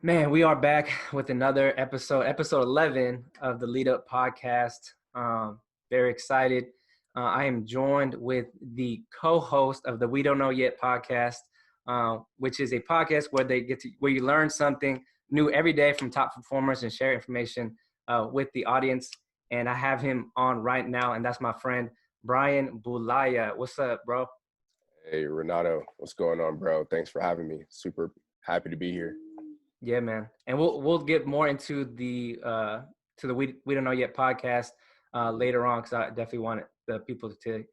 Man, we are back with another episode 11 of the Lead Up podcast. Very excited. I am joined with the co-host of the We Don't Know Yet podcast, which is a podcast where you learn something new every day from top performers and share information with the audience. And I have him on right now, and that's my friend Brian Bulaya. What's up, bro? Hey, Renatto, what's going on, bro? Thanks for having me. Super happy to be here. Yeah, man. And we'll get more into the We Don't Know Yet podcast later on, because I definitely want the people to,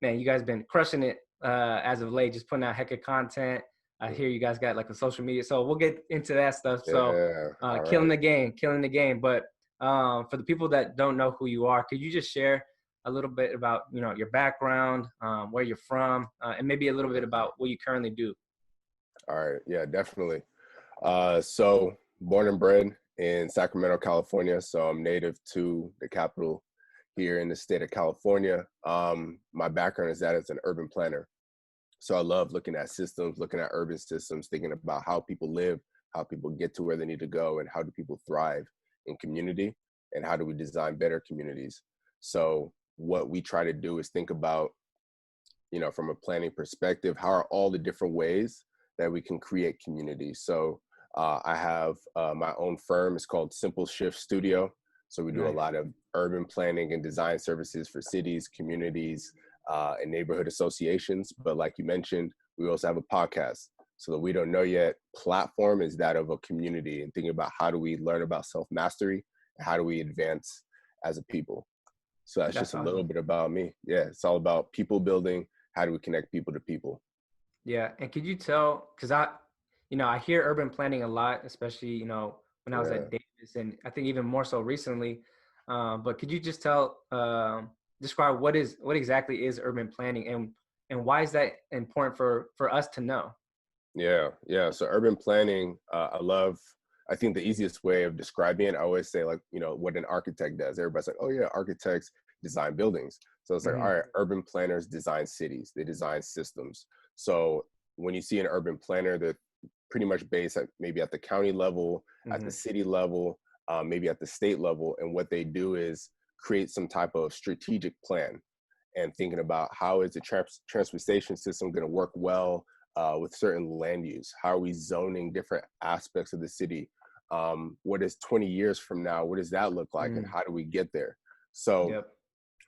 man, you guys been crushing it as of late, just putting out heck of content. I hear you guys got like a social media, so we'll get into that stuff. So killing the game. But for the people that don't know who you are, could you just share a little bit about, your background, where you're from, and maybe a little bit about what you currently do? All right. Yeah, definitely. So born and bred in Sacramento, California. So I'm native to the capital here in the state of California. My background is that as an urban planner. So I love looking at systems, looking at urban systems, thinking about how people live, how people get to where they need to go, and how do people thrive in community, and how do we design better communities. So what we try to do is think about, from a planning perspective, how are all the different ways that we can create community. So I have my own firm. It's called Simple Shift Studio. So we do a lot of urban planning and design services for cities, communities, and neighborhood associations. But like you mentioned, we also have a podcast. So the We Don't Know Yet platform is that of a community, and thinking about how do we learn about self-mastery and how do we advance as a people. So that's just awesome. A little bit about me. Yeah, it's all about people building. How do we connect people to people? Yeah. And could you tell, because I hear urban planning a lot, especially, when I was at Davis, and I think even more so recently. But could you just describe what exactly is urban planning, and why is that important for us to know? Yeah. So urban planning, I think the easiest way of describing it, I always say, like, what an architect does. Everybody's like, oh yeah, architects design buildings. So it's like, all right, urban planners design cities, they design systems. So when you see an urban planner, they're pretty much based maybe at the county level, at the city level, maybe at the state level. And what they do is create some type of strategic plan, and thinking about how is the transportation system going to work well with certain land use? How are we zoning different aspects of the city? What is 20 years from now? What does that look like? And how do we get there? So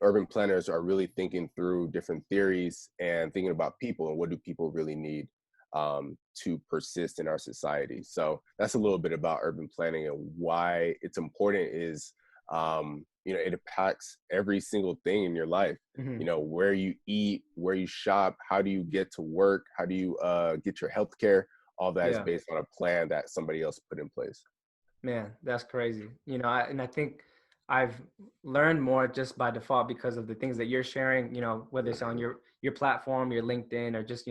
urban planners are really thinking through different theories and thinking about people and what do people really need to persist in our society. So that's a little bit about urban planning, and why it's important is, it impacts every single thing in your life. Where you eat, where you shop, how do you get to work, how do you get your health care? All that is based on a plan that somebody else put in place. Man, that's crazy. I think I've learned more just by default because of the things that you're sharing, whether it's on your platform, your LinkedIn, or just,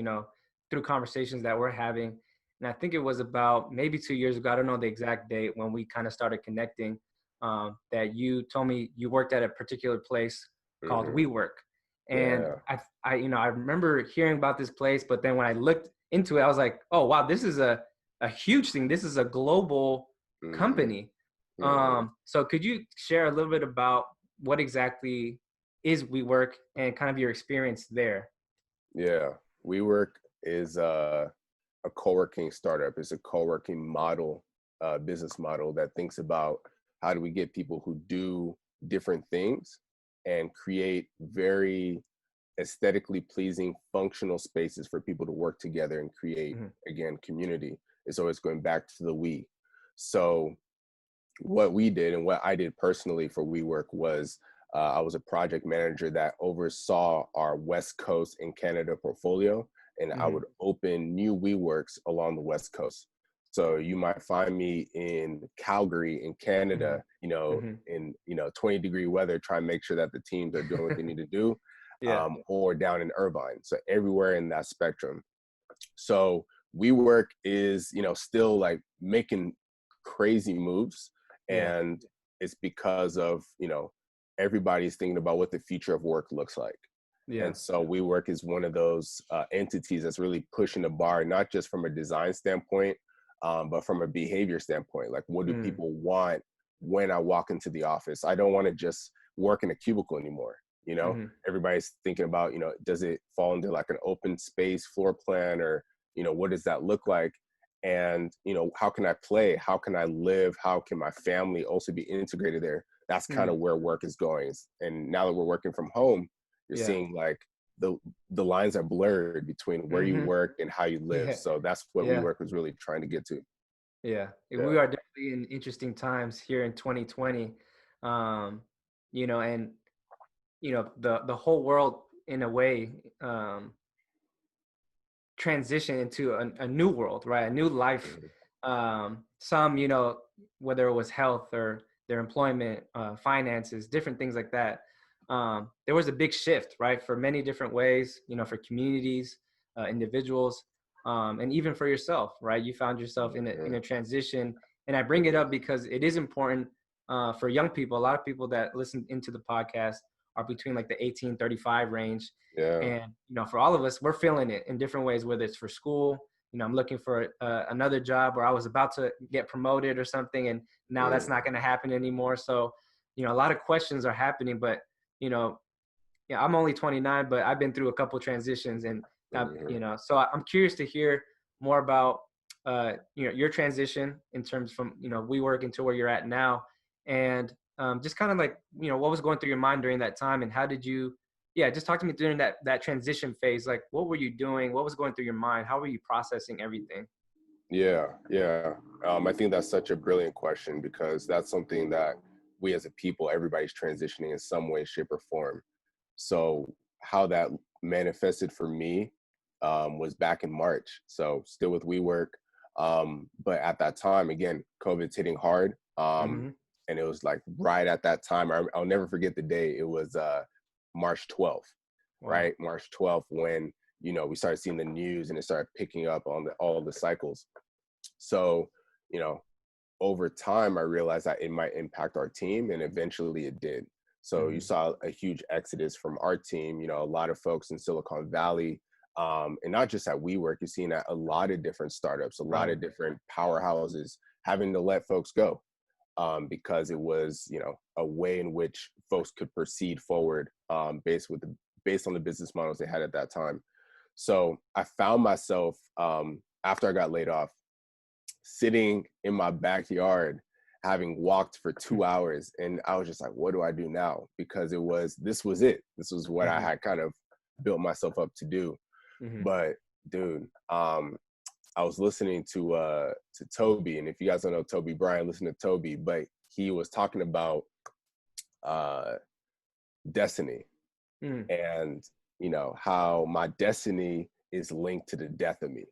through conversations that we're having. And I think it was about maybe 2 years ago, I don't know the exact date, when we kind of started connecting, that you told me you worked at a particular place called WeWork. And I remember hearing about this place, but then when I looked into it, I was like, oh, wow, this is a huge thing. This is a global company. So could you share a little bit about what exactly is WeWork and kind of your experience there? Yeah, WeWork is a co-working startup. It's a co-working model, business model that thinks about how do we get people who do different things and create very aesthetically pleasing, functional spaces for people to work together and create, again, community. It's always going back to the we. So what we did, and what I did personally for WeWork, was I was a project manager that oversaw our West Coast and Canada portfolio, and I would open new WeWorks along the West Coast. So you might find me in Calgary in Canada, in 20-degree weather, trying to make sure that the teams are doing what they need to do, or down in Irvine. So everywhere in that spectrum. So WeWork is, still like making crazy moves, and it's because of, everybody's thinking about what the future of work looks like. And so WeWork is one of those entities that's really pushing the bar, not just from a design standpoint, but from a behavior standpoint, like what do Mm, people want when I walk into the office? I don't want to just work in a cubicle anymore. You know, mhm, everybody's thinking about, does it fall into like an open space floor plan, or, what does that look like? And, how can I play? How can I live? How can my family also be integrated there? That's kind mm, of where work is going. And now that we're working from home, you're yeah. seeing like the the lines are blurred between where you Mhm. work and how you live. Yeah. So that's what Yeah. WeWork was really trying to get to. Yeah. We Yeah. are definitely in interesting times here in 2020. Um, and the whole world in a way transition into a new world, right? A new life. Mhm. Some, whether it was health or their employment, finances, different things like that. There was a big shift, right? For many different ways, for communities, individuals, and even for yourself, right? You found yourself in Mhm. a transition. And I bring it up because it is important for young people. A lot of people that listen into the podcast are between like the 18-35 range, Yeah. and for all of us, we're feeling it in different ways, whether it's for school. I'm looking for another job, or I was about to get promoted or something, and now that's Mm. not going to happen anymore. So a lot of questions are happening. But you know yeah, I'm only 29, but I've been through a couple transitions, and Mhm. so I'm curious to hear more about your transition in terms from WeWork into where you're at now, and just kind of like what was going through your mind during that time, and how did you, yeah, just talk to me during that transition phase. Like, what were you doing? What was going through your mind? How were you processing everything? Yeah, yeah. I think that's such a brilliant question, because that's something that we as a people, everybody's transitioning in some way, shape, or form. So how that manifested for me was back in March. So still with WeWork, but at that time, again, COVID's hitting hard, Hmm. and it was like right at that time. I'll never forget the day. It was March 12th, Wow. right? March 12th, when we started seeing the news and it started picking up on all the cycles. So, you know, over time, I realized that it might impact our team, and eventually it did. So you Hmm. saw a huge exodus from our team. A lot of folks in Silicon Valley, and not just at WeWork. You're seeing at a lot of different startups, a lot Right. of different powerhouses having to let folks go, because it was, a way in which folks could proceed forward, based on the business models they had at that time. So I found myself, after I got laid off, sitting in my backyard, having walked for 2 hours, and I was just like, what do I do now? Because this was it. This was what I Hmm. had kind of built myself up to do. Hmm. But dude, I was listening to Toby, and if you guys don't know Toby, Brian, listen to Toby, but he was talking about uh destiny, Hmm. and how my destiny is linked to the death of me,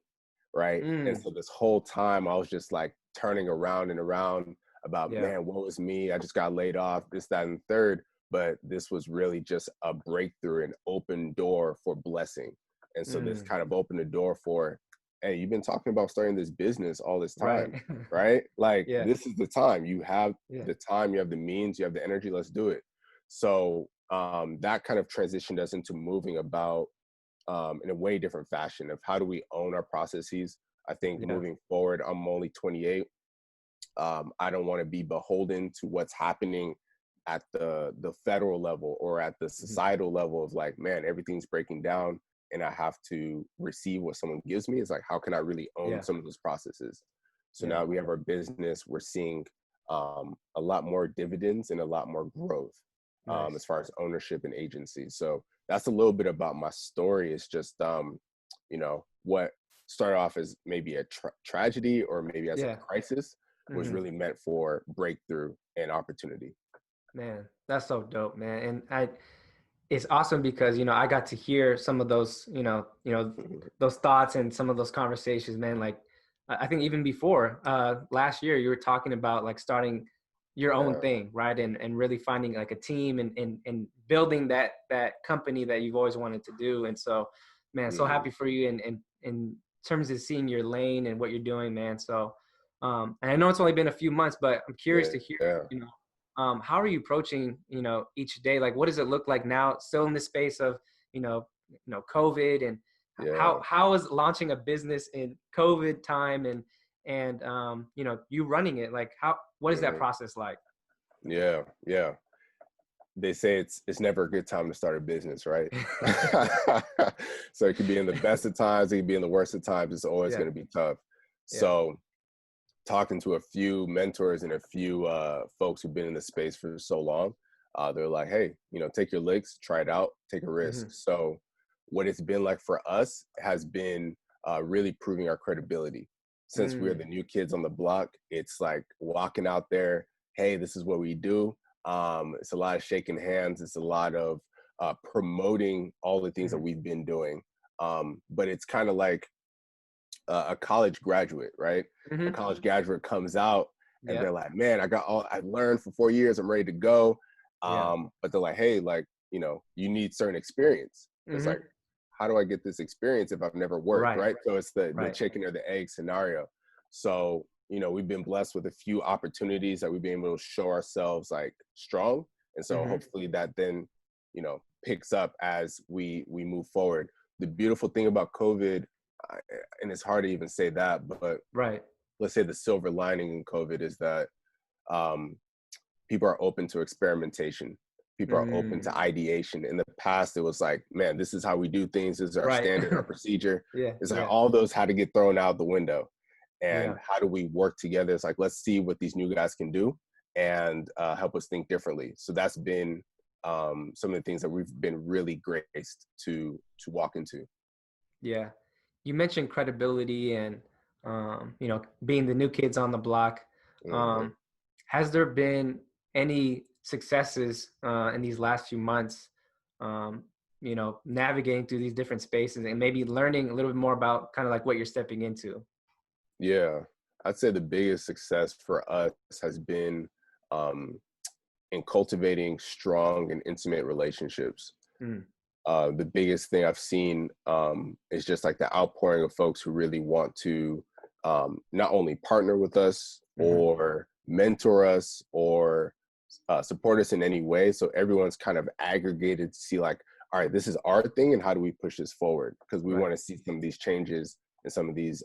right? And Hmm. so this whole time I was just like turning around and around about, Yeah. man, what was me? I just got laid off, this, that, and third. But this was really just a breakthrough, an open door for blessing. And so this Hmm. kind of opened the door for, hey, you've been talking about starting this business all this Right. time, right? Like, Yeah. this is the time. You have Yeah. the time, you have the means, you have the energy, let's do it. So that kind of transitioned us into moving about, in a way different fashion of how do we own our processes. I think Yeah. moving forward, I'm only 28. I don't want to be beholden to what's happening at the federal level or at the Mhm. societal level of like, man, everything's breaking down and I have to receive what someone gives me. It's like, how can I really own Yeah. some of those processes? So Yeah. now we have our business. We're seeing a lot more dividends and a lot more growth, as Nice. far as ownership and agency. So that's a little bit about my story. It's just, what started off as maybe a tragedy or maybe as a Yeah. crisis was Hmm. really meant for breakthrough and opportunity. Man, that's so dope, man. And it's awesome because I got to hear some of those, Mhm. those thoughts and some of those conversations, man. Like, I think even before last year, you were talking about like starting your own Yeah. thing, right? And really finding like a team, and building that company that you've always wanted to do. And so, man, so Mhm. happy for you, and in terms of seeing your lane and what you're doing, man. So, and I know it's only been a few months, but I'm curious Yeah. to hear, Yeah. how are you approaching, each day? Like, what does it look like now, still in the space of, COVID, and how Yeah. how is launching a business in COVID time, and you know, you running it, like what is that Mhm. process like? Yeah, yeah. They say it's never a good time to start a business, right? So it could be in the best of times, it could be in the worst of times. It's always Yeah, going to be tough. yeah. So talking to a few mentors and a few folks who've been in the space for so long, they're like, hey, you know, take your licks, try it out, take a risk. Hmm. So what it's been like for us has been really proving our credibility. Since we're the Mm, new kids on the block, it's like walking out there, hey, this is what we do. It's a lot of shaking hands. It's a lot of promoting all the things that hmm. we've been doing. But it's kind of like a college graduate, right? A Hmm. college graduate comes out and Yeah, they're like, man, I got all I learned for 4 years. I'm ready to go. yeah. But they're like, hey, like, you know, you need certain experience. It's like, Hmm. how do I get this experience if I've never worked, Right, right? So it's the right. chicken or the egg scenario. So, you know, we've been blessed with a few opportunities that we've been able to show ourselves like strong. And so Hmm. hopefully that then, you know, picks up as we move forward. The beautiful thing about COVID, and it's hard to even say that, but Right. let's say the silver lining in COVID is that um, people are open to experimentation. People are open Mm, to ideation. In the past, it was like, man, this is how we do things. This is our right. standard, our procedure. Yeah, It's like yeah, all those had to get thrown out the window. And yeah. how do we work together? It's like, let's see what these new guys can do and help us think differently. So that's been some of the things that we've been really graced to walk into. Yeah. You mentioned credibility and you know, being the new kids on the block. Mhm. Um, has there been any successes in these last few months? Um, you know, navigating through these different spaces and maybe learning a little bit more about kind of like what you're stepping into. Yeah, I'd say the biggest success for us has been um, in cultivating strong and intimate relationships. Mm, The biggest thing I've seen is just like the outpouring of folks who really want to not only partner with us mm-hmm. or mentor us or support us in any way. So everyone's kind of aggregated to see like, all right, this is our thing, and how do we push this forward? Because we Right. want to see some of these changes and some of these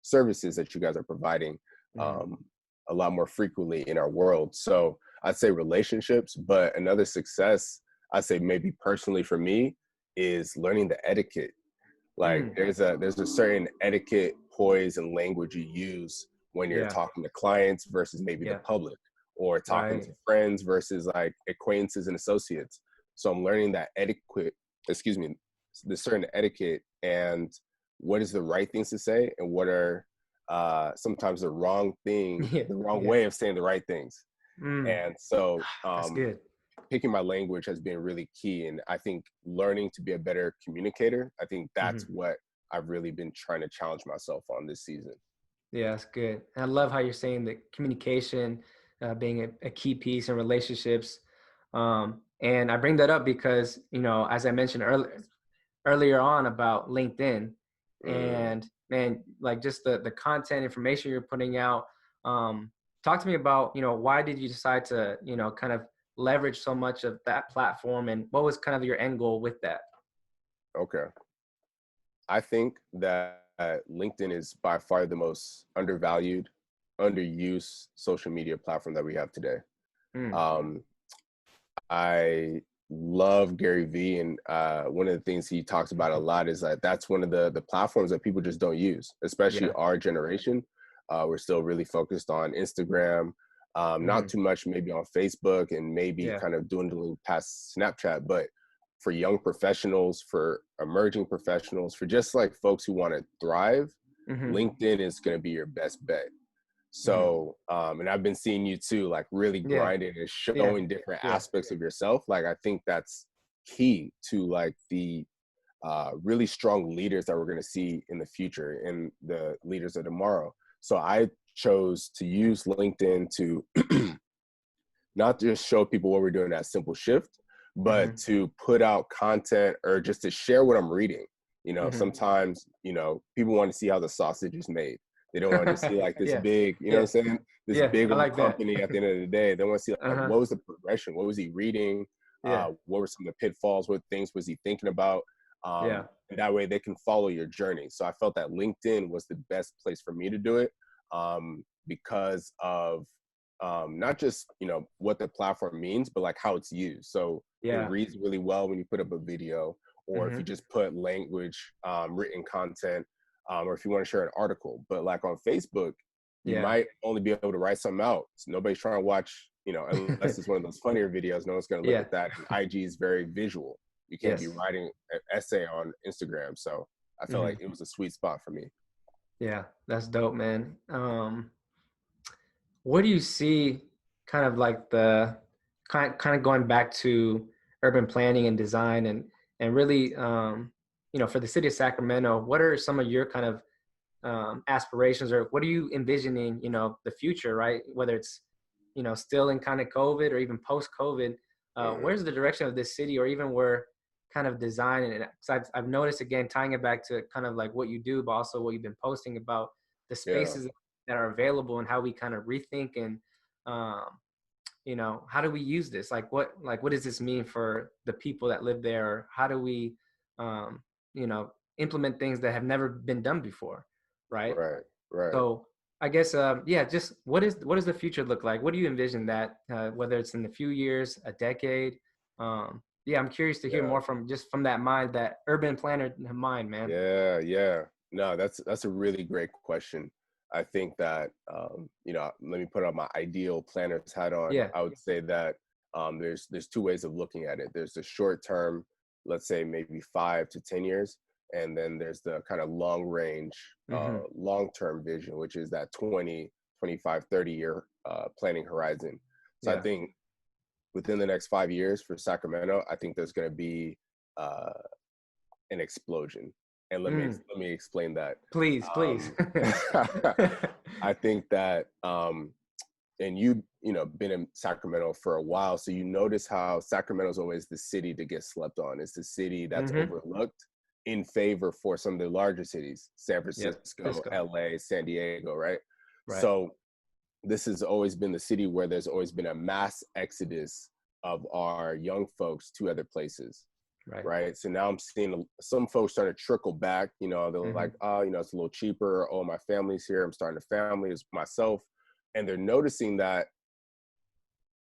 services that you guys are providing Mm-hmm. um, a lot more frequently in our world. So I'd say relationships, but another success I'd say maybe personally for me is learning the etiquette. Like Mm, there's a certain etiquette, poise, and language you use when you're yeah. talking to clients versus maybe the Yeah. public, or talking Right. to friends versus like acquaintances and associates. So I'm learning that etiquette, excuse me, the certain etiquette and what is the right things to say and what are sometimes Yeah. the wrong Yeah. way of saying the right things. Mm, And so that's good. picking my language has been really key. And I think learning to be a better communicator, I think that's Mm-hmm. what I've really been trying to challenge myself on this season. Yeah, that's good. And I love how you're saying that communication being a key piece in relationships. And I bring that up because, you know, as I mentioned earlier on about LinkedIn, Mm, and man, like just the content information you're putting out. Talk to me about, you know, why did you decide to, you know, kind of leverage so much of that platform, and what was kind of your end goal with that? okay. I think that LinkedIn is by far the most undervalued, underused social media platform that we have today. Mm, Um, I love Gary Vee, and one of the things he talks about a mhm. lot is that that's one of the platforms that people just don't use, especially Yeah. our generation. We're still really focused on Instagram, not Hmm. too much maybe on Facebook, and maybe Yeah. kind of dwindling past Snapchat. But for young professionals, for emerging professionals, for just like folks who want to thrive, Hmm. LinkedIn is going to be your best bet. Hmm. So, and I've been seeing you too, like really Yeah. grinding and Yeah. showing different Yeah. aspects of yourself. Like, I think that's key to like the really strong leaders that we're going to see in the future and the leaders of tomorrow. So I chose to use LinkedIn to not just show people what we're doing at Simple Shift, but Hmm. to put out content or just to share what I'm reading. You know, Hmm. sometimes, you know, people want to see how the sausage is made. They don't want to just see like this Yeah. big, you know Yeah. what I'm saying? This Yeah. big I old like that. company at the end of the day. They want to see like Uh-huh. what was the progression? What was he reading? Yeah. What were some of the pitfalls? What things was he thinking about? Yeah. And that way they can follow your journey. So I felt that LinkedIn was the best place for me to do it. because of not just, you know, what the platform means, but like how it's used. So it Yeah. reads really well when you put up a video, or if you Hmm. just put language, written content, or if you want to share an article. But like on Facebook, you Yeah. might only be able to write something out. So nobody's trying to watch, you know, unless it's one of those funnier videos, no one's going to look Yeah. at that. And IG is very visual. You can't be Yes. writing an essay on Instagram. So I felt Hmm. like it was a sweet spot for me. Yeah. That's dope, man. What do you see kind of like the kind of going back to urban planning and design and really you know, for the city of Sacramento, what are some of your kind of aspirations, or what are you envisioning, you know, the future, right? Whether it's, you know, still in kind of COVID or even post COVID, Hmm. where's the direction of this city, or even where kind of design, and 'cause I've noticed, again, tying it back to kind of like what you do, but also what you've been posting about the Yeah, spaces that are available and how we kind of rethink and, um, you know, how do we use this? Like what does this mean for the people that live there? Or how do we, um, you know, implement things that have never been done before, right? right, right. So I guess, yeah, just what does the future look like? What do you envision that, whether it's in a few years, a decade? Yeah, I'm curious to hear Yeah. more from just from that mind, that urban planner mind, man. Yeah, yeah. No, that's a really great question. I think that you know, let me put on my ideal planner's hat on. Yeah. I would say that there's two ways of looking at it. There's the short term, let's say maybe 5 to 10 years, and then there's the kind of long range, Hmm. long term vision, which is that 20, 25, 30 year planning horizon. So I Yeah. think within the next 5 years for Sacramento, I think there's going to be uh, an explosion. And Mm, let me explain that. please, please. Um, I think that, and you know, been in Sacramento for a while, so you notice how Sacramento is always the city to get slept on. It's the city that's Hmm. overlooked in favor for some of the larger cities, San Yep. Francisco, Cisco. LA, San Diego, right? Right. So this has always been the city where there's always been a mass exodus of our young folks to other places, Right. right? So now I'm seeing some folks starting to trickle back. You know, they're like, Hmm. oh, you know, it's a little cheaper. Oh, my family's here. I'm starting a family. It's myself. And they're noticing that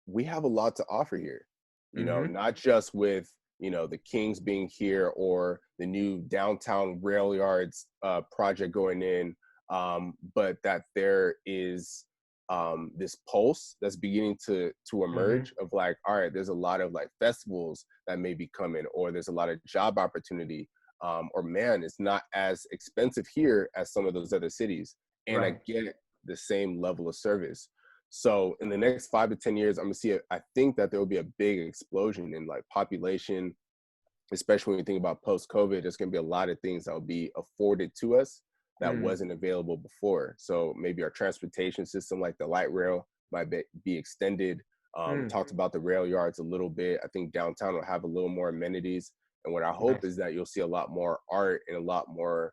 we have a lot to offer here, you know, Hmm. not just with, you know, the Kings being here or the new downtown rail yards project going in, but that there is this pulse that's beginning to Hmm. emerge of like, all right, there's a lot of like festivals that may be coming, or there's a lot of job opportunity, or man, it's not as expensive here as some of those other cities, and I Right. get the same level of service. So in the next 5 to 10 years, I'm gonna see it. I think that there will be a big explosion in like population, especially when you think about post-COVID. There's gonna be a lot of things that will be afforded to us that Mm, wasn't available before. So maybe our transportation system, like the light rail, might be extended. We mm, talked about the rail yards a little bit. I think downtown will have a little more amenities. And what I hope nice. is that you'll see a lot more art and a lot more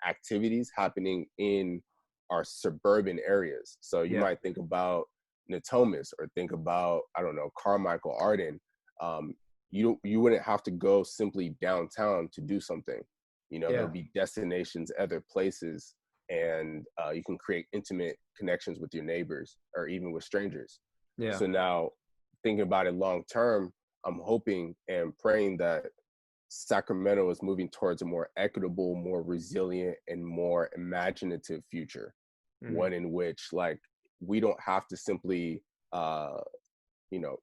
activities happening in our suburban areas. So you Yeah. might think about Natomas or think about, I don't know, Carmichael, Arden. Um, you wouldn't have to go simply downtown to do something. You know, there'll Yeah. be destinations, other places, and you can create intimate connections with your neighbors or even with strangers. Yeah. So now, thinking about it long term, I'm hoping and praying that Sacramento is moving towards a more equitable, more resilient, and more imaginative future. Hmm. One in which, like, we don't have to simply, uh, you know,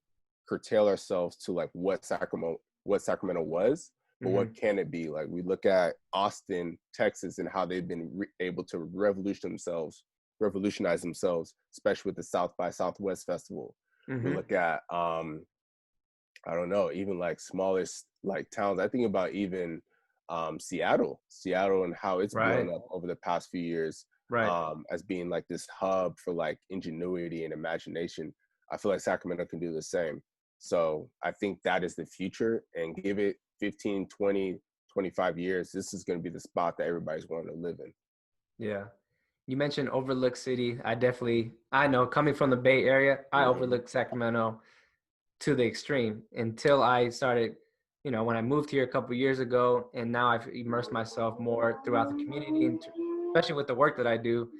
curtail ourselves to like what Sacramento was, but Hmm. what can it be? Like, we look at Austin, Texas, and how they've been able to revolutionize themselves, especially with the South by Southwest Festival. We Hmm. look at I don't know, even like smallest like towns. I think about even Seattle, and how it's Right. blown up over the past few years, Right. as being like this hub for like ingenuity and imagination. I feel like Sacramento can do the same. So I think that is the future, and give it 15, 20, 25 years, this is going to be the spot that everybody's wanting to live in. Yeah. You mentioned Overlook City. I know, coming from the Bay Area, I Hmm. overlook Sacramento to the extreme until I started, you know, when I moved here a couple years ago, and now I've immersed myself more throughout the community, and especially with the work that I do.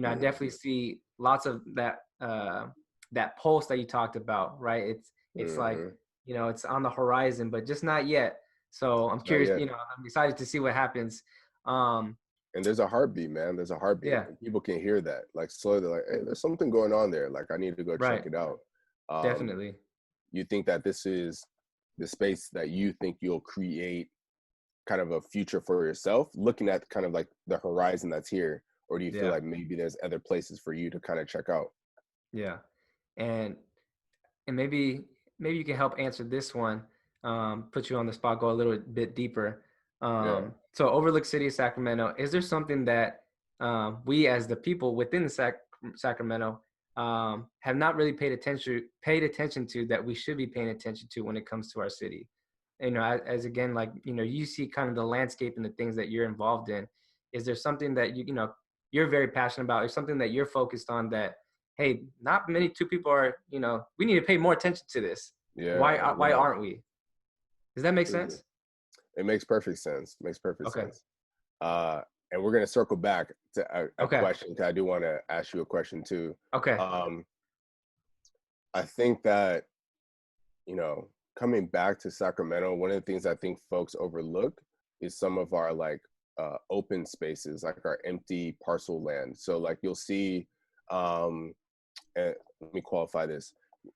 I definitely see lots of that pulse that you talked about, right? It's like, Mm-hmm. it's on the horizon, but just not yet. So I'm Not curious, yet. I'm excited to see what happens. Um, And there's a heartbeat, man. There's a heartbeat. yeah, And people can hear that. Like slowly, they're like, hey, there's something going on there. Like I need to go check right. it out. Um, Definitely. you think that this is the space that you think you'll create kind of a future for yourself, looking at kind of like the horizon that's here, or do you feel Yeah. like maybe there's other places for you to kind of check out? Yeah. And maybe you can help answer this one. Put you on the spot, go a little bit deeper. Yeah. So Overlook City, Sacramento, is there something that we as the people within the Sacramento have not really paid attention to that we should be paying attention to when it comes to our city? As again, like, you see kind of the landscape and the things that you're involved in. Is there something that you're very passionate about, or something that you're focused on that, hey, not many two people are, we need to pay more attention to this. Why Yeah. why Yeah. aren't we? Does that make Mhm. sense? It makes perfect sense. Makes perfect Okay. sense. Uh, and we're gonna circle back to a Okay. question. 'Cause I do want to ask you a question too. Okay. Um, I think that you know, coming back to Sacramento, one of the things I think folks overlook is some of our like open spaces, like our empty parcel land. So like you'll see, um, let me qualify this.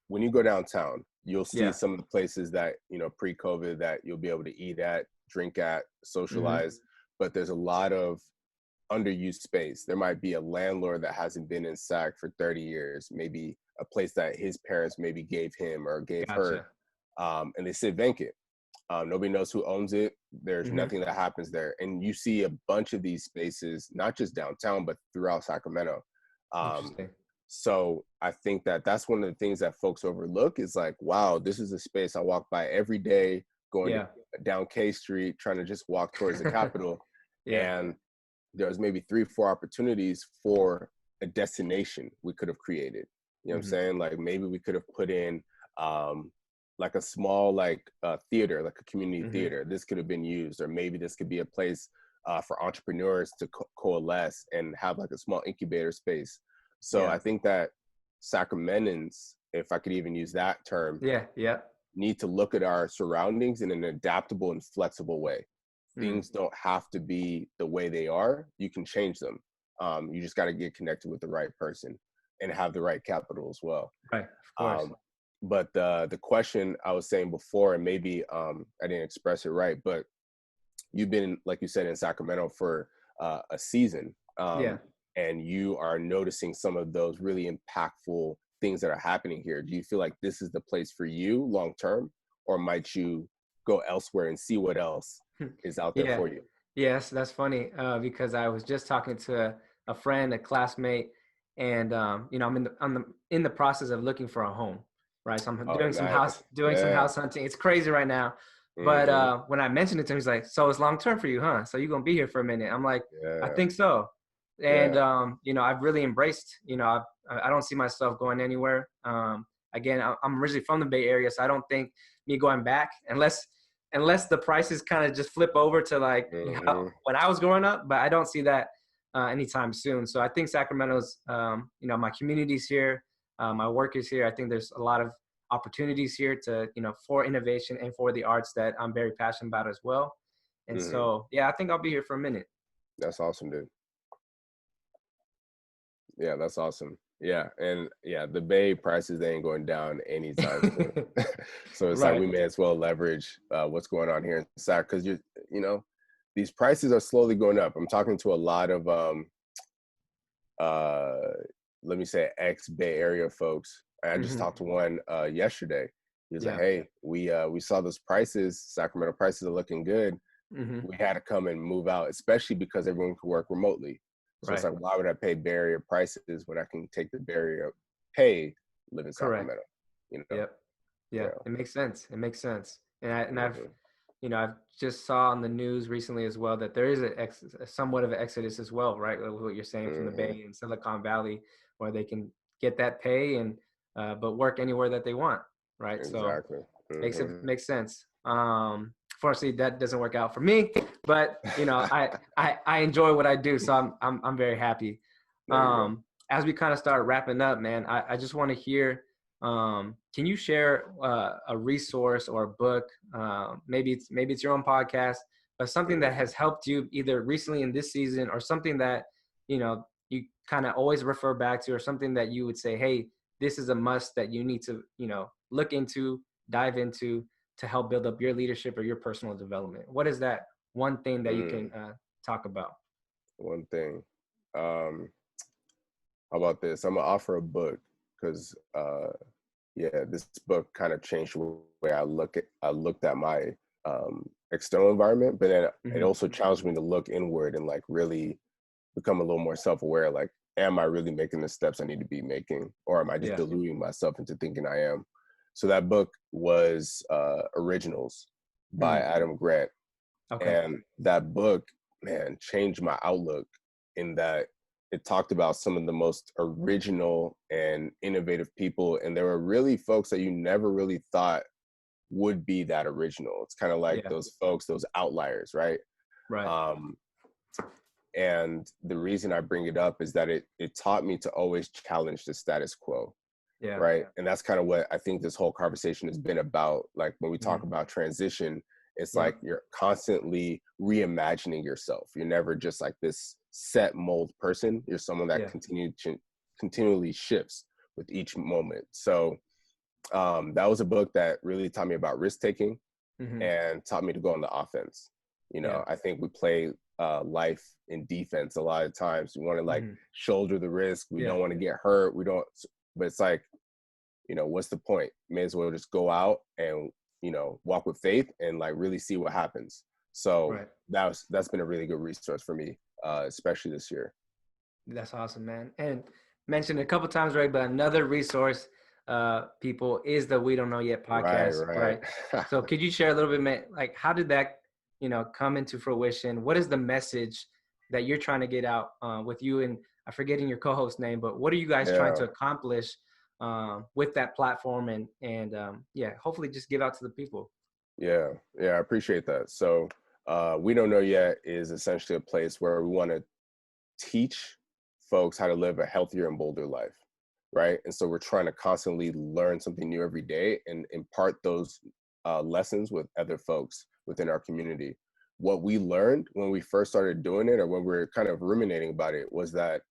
When you go downtown, you'll see Yeah. some of the places that, pre-COVID that you'll be able to eat at, drink at, Mm-hmm. socialize, but there's a lot of underused space. There might be a landlord that hasn't been in SAC for 30 years, maybe a place that his parents maybe gave him or gave her, Gotcha. and they sit vacant. Nobody knows who owns it. There's Mm-hmm. nothing that happens there. And you see a bunch of these spaces, not just downtown, but throughout Sacramento. Um, Interesting. so I think that that's one of the things that folks overlook is like, wow, this is a space I walk by every day, going to Yeah. down K Street, trying to just walk towards the Capitol. Yeah. And there's maybe 3 4 opportunities for a destination we could have created. You know what I'm Mm-hmm. saying? Like maybe we could have put in like a small like theater, like a community Mm-hmm. theater. This could have been used, or maybe this could be a place for entrepreneurs to coalesce and have like a small incubator space. So Yeah. I think that Sacramentans, if I could even use that term, Yeah. Yeah. need to look at our surroundings in an adaptable and flexible way. Mm. Things don't have to be the way they are. You can change them. You just got to get connected with the right person and have the right capital as well. Right. Of course. Um, but the question I was saying before, and maybe I didn't express it right, but you've been, like you said, in Sacramento for a season, Yeah. and you are noticing some of those really impactful things that are happening here. Do you feel like this is the place for you long term, or might you go elsewhere and see what else is out there Yeah. for you? Yes, that's funny, because I was just talking to a friend, a classmate, and I'm in the process of looking for a home, right? So I'm Oh, doing some house nice. doing some Yeah. house hunting. It's crazy right now, but Hmm. when I mentioned it to him, he's like, "So it's long term for you, huh? So you're gonna be here for a minute?" I'm like, "I Yeah. think so," and Yeah. I've really embraced. I don't see myself going anywhere. Again, I'm originally from the Bay Area, so I don't think me going back unless the prices kind of just flip over to like Hmm. when I was growing up, but I don't see that anytime soon. So I think Sacramento's, my community's here, my work is here. I think there's a lot of opportunities here to, for innovation and for the arts that I'm very passionate about as well. And Hmm. so, yeah, I think I'll be here for a minute. That's awesome, dude. Yeah, that's awesome. Yeah, and yeah, the Bay prices they ain't going down anytime soon. So it's like Right. we may as well leverage what's going on here in SAC because you know, these prices are slowly going up. I'm talking to a lot of uh let me say ex Bay Area folks. I just Hmm. talked to one yesterday. He was like, Yeah. "Hey, we saw those prices. Sacramento prices are looking good. Hmm. We had to come and move out, especially because everyone could work remotely. So it's Right. like, why would I pay barrier prices when I can take the barrier pay, live in Correct. Sacramento? You know? Yep. Yeah. Yeah. It makes sense. It makes sense. And I've Hmm. I've just saw on the news recently as well that there is somewhat of an exodus as well, right? Like what you're saying from the Hmm. Bay and Silicon Valley, where they can get that pay and but work anywhere that they want, right? So Exactly. makes it Hmm. makes sense. Fortunately, that doesn't work out for me, but I enjoy what I do, so I'm very happy. There you go. As we kind of start wrapping up, man, I just want to hear, can you share a resource or a book? Maybe it's your own podcast, but something that Mhm. has helped you either recently in this season, or something that, you kind of always refer back to, or something that you would say, hey, this is a must that you need to, look into, dive into, to help build up your leadership or your personal development. What is that one thing that you can Mm, talk about? one thing. Um, how about this? I'm gonna offer a book because yeah, this book kind of changed the way I looked at my external environment, but then it Hmm. also challenged me to look inward and like really become a little more self-aware. Like, am I really making the steps I need to be making, or am I just Yeah. deluding myself into thinking I am? So that book was Originals by Hmm. Adam Grant. Okay. And that book, man, changed my outlook in that it talked about some of the most original and innovative people. And there were really folks that you never really thought would be that original. It's kind of like Yeah. those folks, those outliers, right? Right. Um, and the reason I bring it up is that it taught me to always challenge the status quo, Yeah. right? And that's kind of what I think this whole conversation has been about. Like when we talk Hmm. about transition, it's like Yep. you're constantly reimagining yourself. You're never just like this set mold person. You're someone that Yeah. continually shifts with each moment. So that was a book that really taught me about risk taking Hmm. and taught me to go on the offense. Yeah. I think we play life in defense a lot of times. We want to like Hmm. shoulder the risk. We Yeah. don't want to get hurt. We don't, but it's like, what's the point? May as well just go out and, walk with faith and like really see what happens. So Right. that's been a really good resource for me, especially this year. That's awesome, man. And mentioned a couple times, right? But another resource, people, is the We Don't Know Yet Right, podcast, right. right? So could you share a little bit, man, like how did that, come into fruition? What is the message that you're trying to get out with you and I'm forgetting your co-host name, but what are you guys trying Yeah, to accomplish with that platform and yeah, hopefully just give out to the people. yeah, yeah. I appreciate that. So we don't know yet is essentially a place where we want to teach folks how to live a healthier and bolder life, right? And so we're trying to constantly learn something new every day and impart those lessons with other folks within our community. What we learned when we first started doing it, or when we were kind of ruminating about it, was that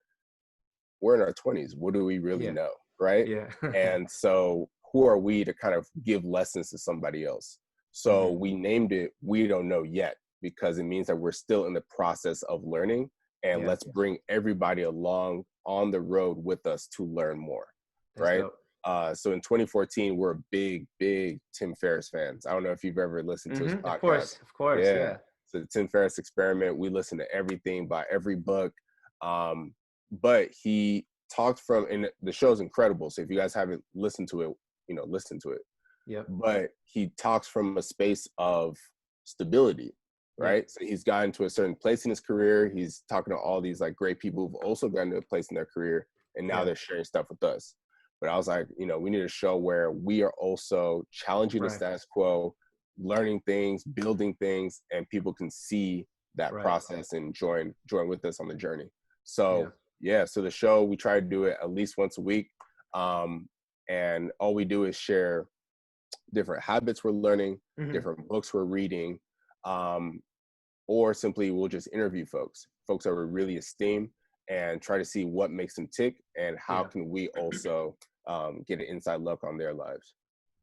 we're in our 20s. What do we really Yeah. know, right? Yeah. And so who are we to kind of give lessons to somebody else? So Hmm. we named it We Don't Know Yet because it means that we're still in the process of learning, and Yeah. let's bring everybody along on the road with us to learn more, That's right? dope. So in 2014, we're big Tim Ferriss fans. I don't know if you've ever listened to his Hmm. Of podcast. course. Of course. Yeah. Yeah. So the Tim Ferriss Experiment, we listen to everything, by every book. Um, but he talked from, and the show's incredible. So if you guys haven't listened to it, listen to it. Yep. But he talks from a space of stability, Yep. right? So he's gotten to a certain place in his career. He's talking to all these like great people who've also gotten to a place in their career, and now Yeah. they're sharing stuff with us. But I was like, we need a show where we are also challenging the Right. status quo, learning things, building things, and people can see that Right. process and join with us on the journey. Yeah. So yeah, so the show, we try to do it at least once a week. And all we do is share different habits we're learning, Hmm. different books we're reading, um, or simply we'll just interview folks that we really esteem, and try to see what makes them tick and how Yeah. can we also get an inside look on their lives.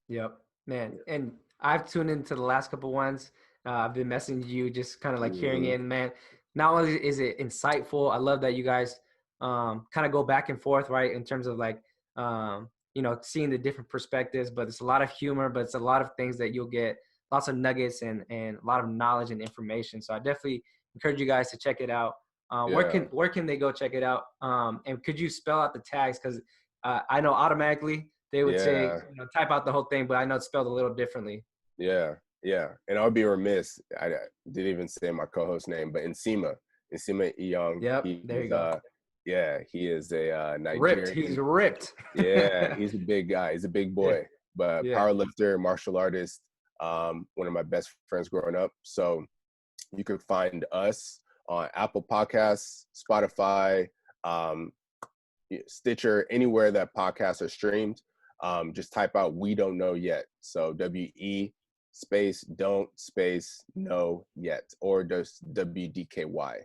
Yep. Man. Yeah. And I've tuned into the last couple ones. I've been messaging you, just kind of like hearing Mhm. it. And man, not only is it insightful, I love that you guys kind of go back and forth, right? In terms of like, seeing the different perspectives, but it's a lot of humor, but it's a lot of things that you'll get lots of nuggets and a lot of knowledge and information. So I definitely encourage you guys to check it out. Yeah. Where can they go check it out? And could you spell out the tags? Because I know automatically they would say, Yeah. type out the whole thing, but I know it's spelled a little differently. Yeah. Yeah. And I would be remiss. I didn't even say my co-host name, but Nsima Iyong. Yep, He there you is go. yeah, he is a Ripped. He's Nigerian. ripped. Yeah, he's a big guy. He's a big Yeah, boy, but yeah, power lifter, martial artist, one of my best friends growing up. So you can find us on Apple Podcasts, Spotify, Stitcher, anywhere that podcasts are streamed. Just type out "We Don't Know Yet." So WE space don't space know yet, or just WDKY.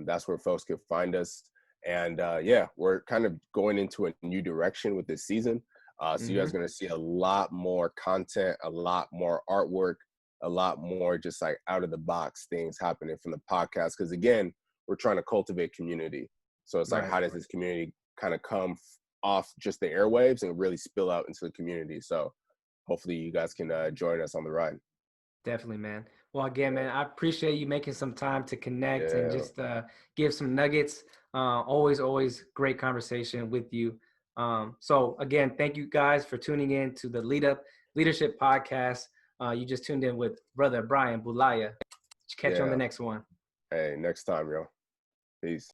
That's where folks can find us. And yeah, we're kind of going into a new direction with this season. So you guys are going to see a lot more content, a lot more artwork, a lot more just like out of the box things happening from the podcast. Because again, we're trying to cultivate community. So it's like, Right. how does this community kind of come off just the airwaves and really spill out into the community? So hopefully you guys can join us on the ride. Definitely, man. Well, again, man, I appreciate you making some time to connect and Yeah, just give some nuggets. Always great conversation with you. So again, thank you guys for tuning in to the Leadership Podcast. You just tuned in with brother Brian Bulaya. Catch you on the yeah. next one. Hey, next time, yo. Peace.